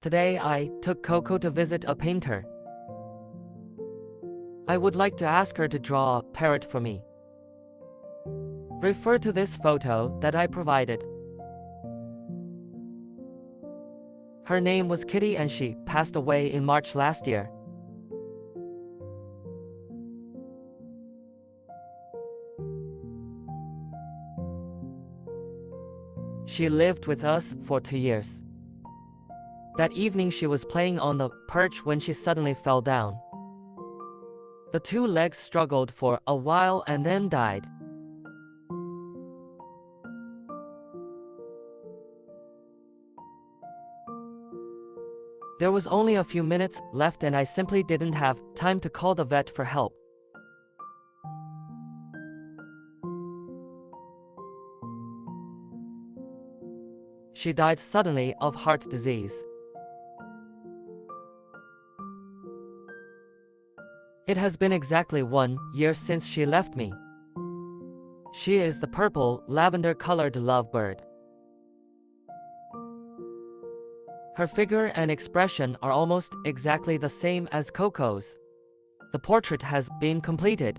Today I took Coco to visit a painter. I would like to ask her to draw a parrot for me. Refer to this photo that I provided. Her name was Kitty and she passed away in March last year. She lived with us for 2 years. That evening she was playing on the perch when she suddenly fell down. The two legs struggled for a while and then died. There was only a few minutes left and I simply didn't have time to call the vet for help. She died suddenly of heart disease. It has been exactly 1 year since she left me. She is the purple, lavender-colored lovebird. Her figure and expression are almost exactly the same as Coco's. The portrait has been completed.